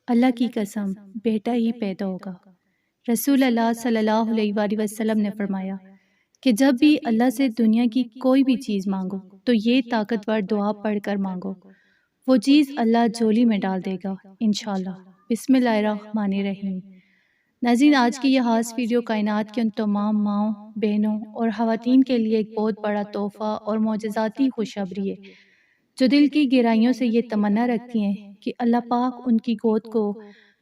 اللہ کی قسم بیٹا ہی پیدا ہوگا۔ رسول اللہ صلی اللہ علیہ وآلہ وسلم نے فرمایا کہ جب بھی اللہ سے دنیا کی کوئی بھی چیز مانگو تو یہ طاقتور دعا پڑھ کر مانگو، وہ چیز اللہ جولی میں ڈال دے گا انشاءاللہ۔ بسم اللہ الرحمن الرحیم۔ ناظرین، آج کی یہ خاص ویڈیو کائنات کے ان تمام ماؤں، بہنوں اور خواتین کے لیے ایک بہت بڑا تحفہ اور معجزاتی خوشخبری ہے، جو دل کی گہرائیوں سے یہ تمنا رکھتی ہیں کہ اللہ پاک ان کی گود کو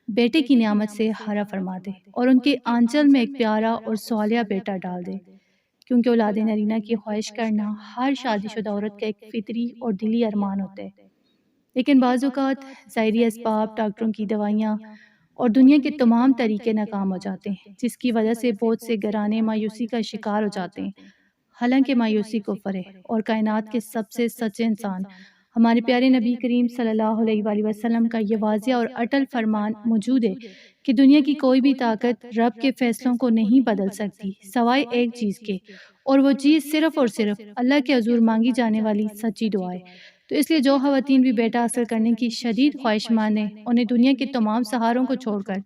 بیٹے کی نعمت سے ہرا فرما دے اور ان کے آنچل میں ایک پیارا اور صالح بیٹا ڈال دے، کیونکہ اولاد نرینہ کی خواہش کرنا ہر شادی شدہ عورت کا ایک فطری اور دلی ارمان ہوتا ہے۔ لیکن بعض اوقات ظاہری اسباب، ڈاکٹروں کی دوائیاں اور دنیا کے تمام طریقے ناکام ہو جاتے ہیں، جس کی وجہ سے بہت سے گھرانے مایوسی کا شکار ہو جاتے ہیں۔ حالانکہ مایوسی کفر ہے اور کائنات کے سب سے سچے انسان ہمارے پیارے نبی کریم صلی اللہ علیہ وآلہ وسلم کا یہ واضح اور اٹل فرمان موجود ہے کہ دنیا کی کوئی بھی طاقت رب کے فیصلوں کو نہیں بدل سکتی سوائے ایک چیز کے، اور وہ چیز صرف اور صرف اللہ کے حضور مانگی جانے والی سچی دعا ہے۔ تو اس لیے جو خواتین بھی بیٹا حاصل کرنے کی شدید خواہش مند ہیں، انہیں دنیا کے تمام سہاروں کو چھوڑ کر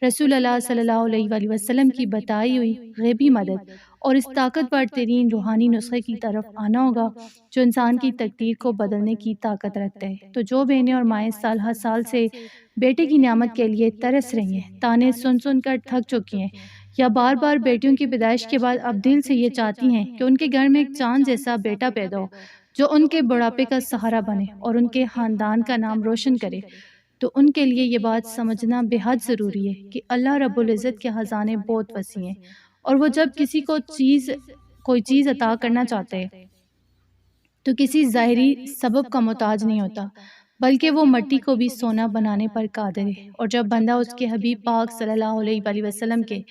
رسول اللہ صلی اللہ علیہ وآلہ وسلم کی بتائی ہوئی غیبی مدد اور اس طاقتور ترین روحانی نسخے کی طرف آنا ہوگا جو انسان کی تقدیر کو بدلنے کی طاقت رکھتا ہے۔ تو جو بہنیں اور مائیں سال ہر سال سے بیٹے کی نعمت کے لیے ترس رہی ہیں، تانے سن سن کر تھک چکی ہیں، یا بار بار بیٹیوں کی پیدائش کے بعد اب دل سے یہ چاہتی ہیں کہ ان کے گھر میں ایک چاند جیسا بیٹا پیدا ہو جو ان کے بڑھاپے کا سہارا بنے اور ان کے خاندان کا نام روشن کرے، تو ان کے لیے یہ بات سمجھنا بے حد ضروری ہے کہ اللہ رب العزت کے خزانے بہت وسیع ہیں، اور وہ جب کسی کو کوئی چیز عطا کرنا چاہتے ہیں تو کسی ظاہری سبب کا محتاج نہیں ہوتا، بلکہ وہ مٹی کو بھی سونا بنانے پر قادر ہے۔ اور جب بندہ اس کے حبیب پاک صلی اللہ علیہ وآلہ وسلم کے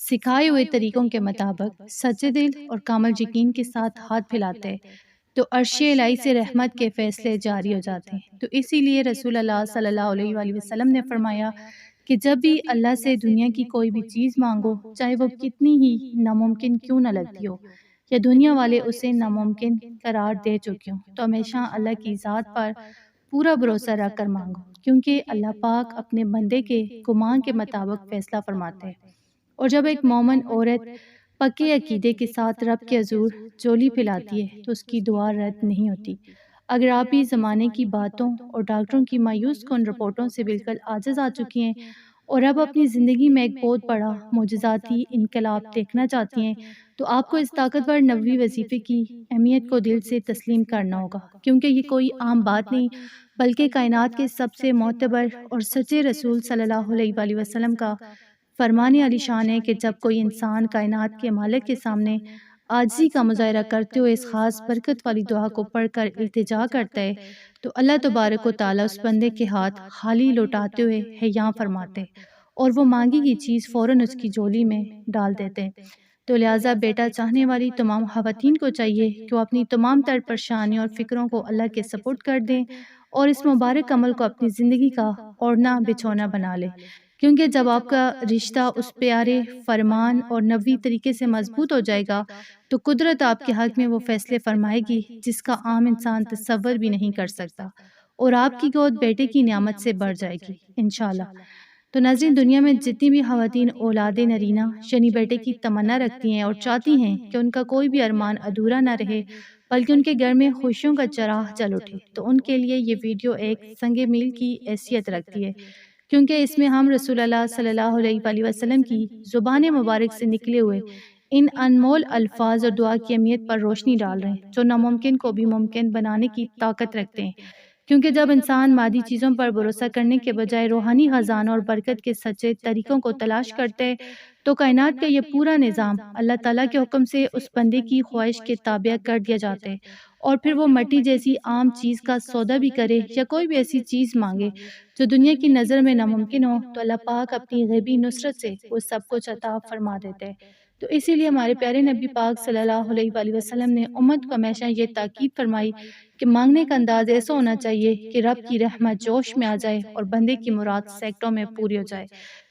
سکھائے ہوئے طریقوں کے مطابق سچے دل اور کامل یقین کے ساتھ ہاتھ پھیلاتے ہیں تو عرش الہی سے رحمت کے فیصلے جاری ہو جاتے ہیں۔ تو اسی لیے رسول اللہ صلی اللہ علیہ وآلہ وسلم نے فرمایا کہ جب بھی اللہ سے دنیا کی کوئی بھی چیز مانگو، چاہے وہ کتنی ہی ناممکن کیوں نہ لگتی ہو یا دنیا والے اسے ناممکن قرار دے چکے ہوں، تو ہمیشہ اللہ کی ذات پر پورا بھروسہ رکھ کر مانگو، کیونکہ اللہ پاک اپنے بندے کے گمان کے مطابق فیصلہ فرماتے ہیں۔ اور جب ایک مومن عورت پکے عقیدے کے ساتھ رب کے حضور جولی پھیلاتی ہے تو اس کی دعا رد نہیں ہوتی۔ اگر آپ بھی زمانے کی باتوں اور ڈاکٹروں کی مایوس کن رپورٹوں سے بالکل عاجز آ چکی ہیں اور اب اپنی زندگی میں ایک بہت بڑا معجزاتی انقلاب دیکھنا چاہتی ہیں، تو آپ کو اس طاقتور نبوی وظیفے کی اہمیت کو دل سے تسلیم کرنا ہوگا، کیونکہ یہ کوئی عام بات نہیں بلکہ کائنات کے سب سے معتبر اور سچے رسول صلی اللہ علیہ وآلہ وسلم کا فرمان علی شان ہے کہ جب کوئی انسان کائنات کے مالک کے سامنے عاجزی کا مظاہرہ کرتے ہوئے اس خاص برکت والی دعا کو پڑھ کر التجا کرتا ہے تو اللہ تبارک و تعالیٰ اس بندے کے ہاتھ خالی لوٹاتے ہوئے حیاں فرماتے اور وہ مانگی کی چیز فوراً اس کی جولی میں ڈال دیتے ہیں۔ تو لہٰذا بیٹا چاہنے والی تمام خواتین کو چاہیے کہ وہ اپنی تمام تر پریشانیوں اور فکروں کو اللہ کے سپرد کر دیں اور اس مبارک عمل کو اپنی زندگی کا اوڑھنا بچھونا بنا لے، کیونکہ جب آپ کا رشتہ اس پیارے فرمان اور نبوی طریقے سے مضبوط ہو جائے گا تو قدرت آپ کے حق میں وہ فیصلے فرمائے گی جس کا عام انسان تصور بھی نہیں کر سکتا، اور آپ کی گود بیٹے کی نعمت سے بھر جائے گی انشاءاللہ۔ تو ناظرین، دنیا میں جتنی بھی خواتین اولاد نرینہ یعنی بیٹے کی تمنا رکھتی ہیں اور چاہتی ہیں کہ ان کا کوئی بھی ارمان ادھورا نہ رہے بلکہ ان کے گھر میں خوشیوں کا چراغ جل اٹھے، تو ان کے لیے یہ ویڈیو ایک سنگ میل کی حیثیت رکھتی ہے، کیونکہ اس میں ہم رسول اللہ صلی اللہ علیہ وآلہ وسلم کی زبان مبارک سے نکلے ہوئے ان انمول الفاظ اور دعا کی اہمیت پر روشنی ڈال رہے ہیں جو ناممکن کو بھی ممکن بنانے کی طاقت رکھتے ہیں، کیونکہ جب انسان مادی چیزوں پر بھروسہ کرنے کے بجائے روحانی خزانوں اور برکت کے سچے طریقوں کو تلاش کرتے ہیں تو کائنات کا یہ پورا نظام اللہ تعالیٰ کے حکم سے اس بندے کی خواہش کے تابع کر دیا جاتا ہے، اور پھر وہ مٹی جیسی عام چیز کا سودا بھی کرے یا کوئی بھی ایسی چیز مانگے جو دنیا کی نظر میں ناممکن ہو تو اللہ پاک اپنی غیبی نصرت سے وہ سب کچھ عطا فرما دیتے ہیں۔ تو اسی لیے ہمارے پیارے نبی پاک صلی اللہ علیہ وآلہ وسلم نے امت کو ہمیشہ یہ تاکید فرمائی کہ مانگنے کا انداز ایسا ہونا چاہیے کہ رب کی رحمت جوش میں آ جائے اور بندے کی مراد سیکٹوں میں پوری ہو جائے۔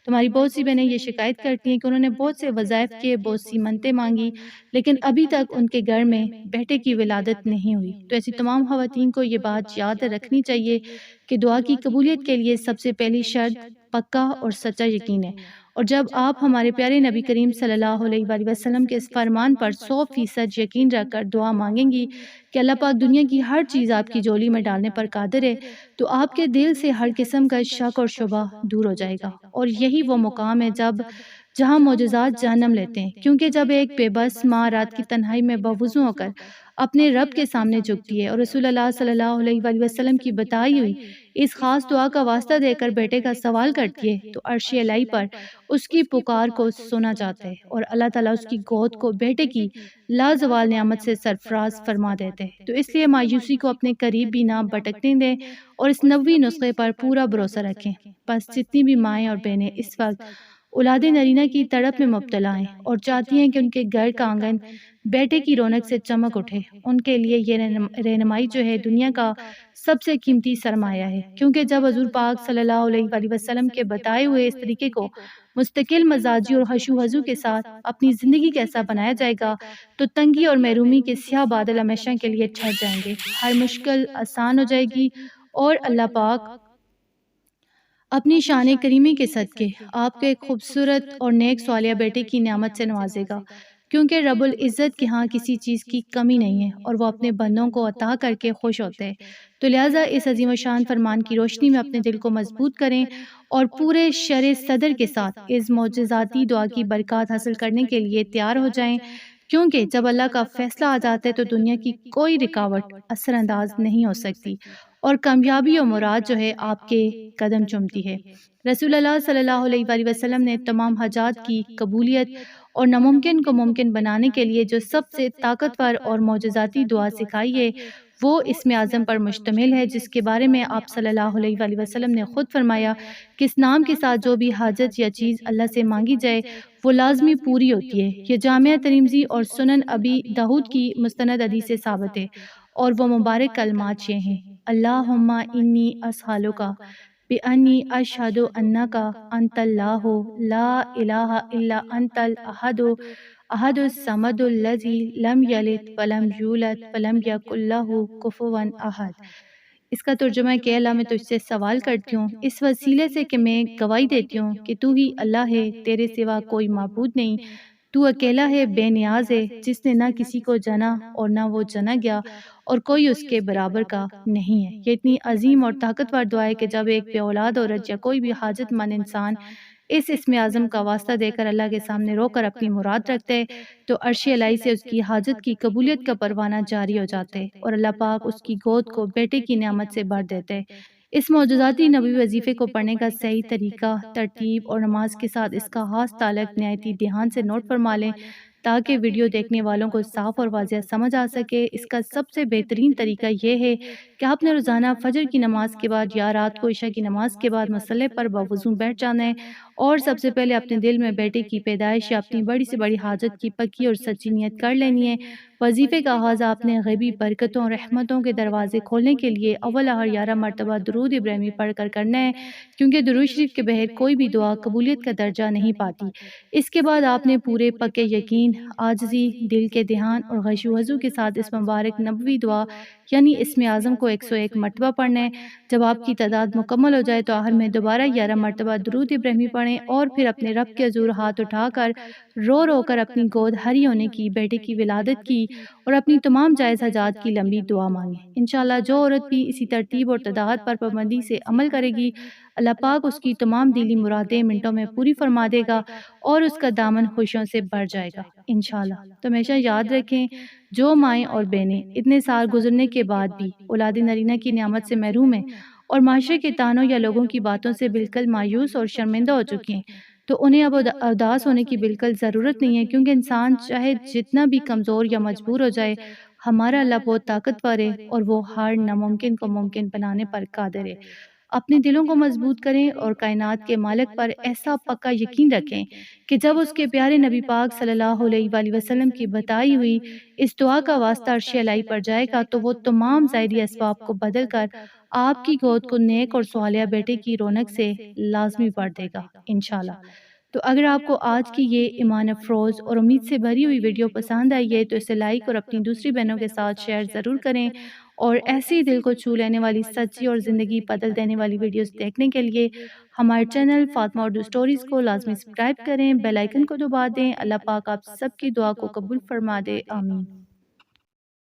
تمہاری بہت سی بہنیں یہ شکایت کرتی ہیں کہ انہوں نے بہت سے وظائف کیے، بہت سی منتیں مانگی، لیکن ابھی تک ان کے گھر میں بیٹے کی ولادت نہیں ہوئی۔ تو ایسی تمام خواتین کو یہ بات یاد رکھنی چاہیے کہ دعا کی قبولیت کے لیے سب سے پہلی شرط پکا اور سچا یقین ہے، اور جب آپ ہمارے پیارے نبی کریم صلی اللہ علیہ وآلہ وسلم کے اس فرمان پر 100% یقین رکھ کر دعا مانگیں گی کہ اللہ پاک دنیا کی ہر چیز آپ کی جولی میں ڈالنے پر قادر ہے، تو آپ کے دل سے ہر قسم کا شک اور شبہ دور ہو جائے گا۔ اور یہی وہ مقام ہے جہاں معجزات جنم لیتے ہیں، کیونکہ جب ایک بے بس ماں رات کی تنہائی میں بوضو ہو کر اپنے رب کے سامنے جھکتی ہے اور رسول اللہ صلی اللہ علیہ وآلہ وسلم کی بتائی ہوئی اس خاص دعا کا واسطہ دے کر بیٹے کا سوال کرتی ہے، تو عرش الہی پر اس کی پکار کو سنا جاتا ہے اور اللہ تعالیٰ اس کی گود کو بیٹے کی لازوال نعمت سے سرفراز فرما دیتے ہیں۔ تو اس لیے مایوسی کو اپنے قریب بھی نہ بھٹکنے دیں اور اس نبوی نسخے پر پورا بھروسہ رکھیں۔ بس جتنی بھی مائیں اور بہنیں اس وقت اولاد نرینہ کی تڑپ میں مبتلا ہیں اور چاہتی ہیں کہ ان کے گھر کا آنگن بیٹے کی رونق سے چمک اٹھے، ان کے لیے یہ رہنمائی جو ہے دنیا کا سب سے قیمتی سرمایہ ہے، کیونکہ جب حضور پاک صلی اللہ علیہ وآلہ وسلم کے بتائے ہوئے اس طریقے کو مستقل مزاجی اور خشوع و خضوع کے ساتھ اپنی زندگی کا ایسا بنایا جائے گا تو تنگی اور محرومی کے سیاہ بادل ہمیشہ کے لیے چھٹ جائیں گے، ہر مشکل آسان ہو جائے گی، اور اللہ پاک اپنی شان کریمی کے صدقے آپ کے ایک خوبصورت اور نیک صالح بیٹے کی نعمت سے نوازے گا، کیونکہ رب العزت کے ہاں کسی چیز کی کمی نہیں ہے اور وہ اپنے بندوں کو عطا کر کے خوش ہوتے ہیں۔ تو لہٰذا اس عظیم و شان فرمان کی روشنی میں اپنے دل کو مضبوط کریں اور پورے شرع صدر کے ساتھ اس معجزاتی دعا کی برکات حاصل کرنے کے لیے تیار ہو جائیں، کیونکہ جب اللہ کا فیصلہ آ جاتا ہے تو دنیا کی کوئی رکاوٹ اثر انداز نہیں ہو سکتی اور کامیابی و مراد جو ہے آپ کے قدم چومتی ہے۔ رسول اللہ صلی اللہ علیہ وآلہ وسلم نے تمام حاجات کی قبولیت اور ناممکن کو ممکن بنانے کے لیے جو سب سے طاقتور اور معجزاتی دعا سکھائی ہے وہ اسم اعظم پر مشتمل ہے، جس کے بارے میں آپ صلی اللہ علیہ وآلہ وسلم نے خود فرمایا کہ اس نام کے ساتھ جو بھی حاجت یا چیز اللہ سے مانگی جائے وہ لازمی پوری ہوتی ہے۔ یہ جامعہ ترمذی اور سنن ابی داؤد کی مستند حدیث سے ثابت ہے، اور وہ مبارک کلمات یہ ہیں: اللہم انی اسألک بأنی اشہد انک انت اللہ لا الہ الا انت الاحد الصمد الذی لم یلد ولم یولد ولم یکن لہ کفوا احد۔ اس کا ترجمہ ہے کہ اللہ میں تجھ سے سوال کرتی ہوں اس وسیلے سے کہ میں گواہی دیتی ہوں کہ تو ہی اللہ ہے، تیرے سوا کوئی معبود نہیں، تو اکیلا ہے، بے نیاز ہے، جس نے نہ کسی کو جنا اور نہ وہ جنا گیا، اور کوئی اس کے برابر کا نہیں ہے۔ یہ اتنی عظیم اور طاقتور دعا ہے کہ جب ایک بے اولاد عورت یا کوئی بھی حاجت مند انسان اس اسم اعظم کا واسطہ دے کر اللہ کے سامنے رو کر اپنی مراد رکھتے ہے تو عرش الہی سے اس کی حاجت کی قبولیت کا پروانہ جاری ہو جاتے ہے اور اللہ پاک اس کی گود کو بیٹے کی نعمت سے بھر دیتے ہے۔ اس معجزاتی نبوی وظیفے کو پڑھنے کا صحیح طریقہ، ترتیب اور نماز کے ساتھ اس کا خاص تعلق نہایت دھیان سے نوٹ فرما لیں تاکہ ویڈیو دیکھنے والوں کو صاف اور واضح سمجھ آ سکے۔ اس کا سب سے بہترین طریقہ یہ ہے کہ آپ نے روزانہ فجر کی نماز کے بعد یا رات کو عشاء کی نماز کے بعد مصلی پر بوضو بیٹھ جانا ہے اور سب سے پہلے اپنے دل میں بیٹے کی پیدائش یا اپنی بڑی سے بڑی حاجت کی پکی اور سچی نیت کر لینی ہے۔ وظیفے کا آغاز آپ نے غیبی برکتوں اور رحمتوں کے دروازے کھولنے کے لیے اول ہر 11 مرتبہ درود ابراہیمی پڑھ کر کرنا ہے، کیونکہ درود شریف کے بغیر کوئی بھی دعا قبولیت کا درجہ نہیں پاتی۔ اس کے بعد آپ نے پورے پکے یقین، عاجزی، دل کے دھیان اور خشوع و خضوع کے ساتھ اس مبارک نبوی دعا یعنی اسم اعظم کو 101 مرتبہ پڑھنا ہے۔ جب آپ کی تعداد مکمل ہو جائے تو آخر میں دوبارہ 11 مرتبہ درود ابراہیمی پڑھیں اور پھر اپنے رب کے حضور ہاتھ اٹھا کر رو رو کر اپنی گود ہری ہونے کی، بیٹے کی ولادت کی اور اپنی تمام جائز حاجات کی لمبی دعا مانگیں۔ انشاءاللہ جو عورت بھی اسی ترتیب اور تعداد پر پابندی سے عمل کرے گی، اللہ پاک اس کی تمام دلی مرادیں منٹوں میں پوری فرما دے گا اور اس کا دامن خوشیوں سے بھر جائے گا انشاءاللہ۔ تو ہمیشہ یاد رکھیں، جو مائیں اور بہنیں اتنے سال گزرنے کے بعد بھی اولاد نرینہ کی نعمت سے محروم ہیں اور معاشرے کے تانوں یا لوگوں کی باتوں سے بالکل مایوس اور شرمندہ ہو چکی ہیں، تو انہیں اب اداس ہونے کی بالکل ضرورت نہیں ہے، کیونکہ انسان چاہے جتنا بھی کمزور یا مجبور ہو جائے، ہمارا اللہ بہت طاقتور ہے اور وہ ہر ناممکن کو ممکن بنانے پر قادر ہے۔ اپنے دلوں کو مضبوط کریں اور کائنات کے مالک پر ایسا پکا یقین رکھیں کہ جب اس کے پیارے نبی پاک صلی اللہ علیہ وآلہ وسلم کی بتائی ہوئی اس دعا کا واسطہ عرش الہی پر جائے گا تو وہ تمام ظاہری اسباب کو بدل کر آپ کی گود کو نیک اور صالح بیٹے کی رونق سے لازمی بھر دے گا انشاءاللہ۔ تو اگر آپ کو آج کی یہ ایمان افروز اور امید سے بھری ہوئی ویڈیو پسند آئی ہے تو اسے لائک اور اپنی دوسری بہنوں کے ساتھ شیئر ضرور کریں اور ایسی دل کو چھو لینے والی سچی اور زندگی بدل دینے والی ویڈیوز دیکھنے کے لیے ہمارے چینل فاطمہ اردو اسٹوریز کو لازمی سبسکرائب کریں، بیل آئیکن کو دبا دیں۔ اللہ پاک آپ سب کی دعا کو قبول فرما دے، آمین۔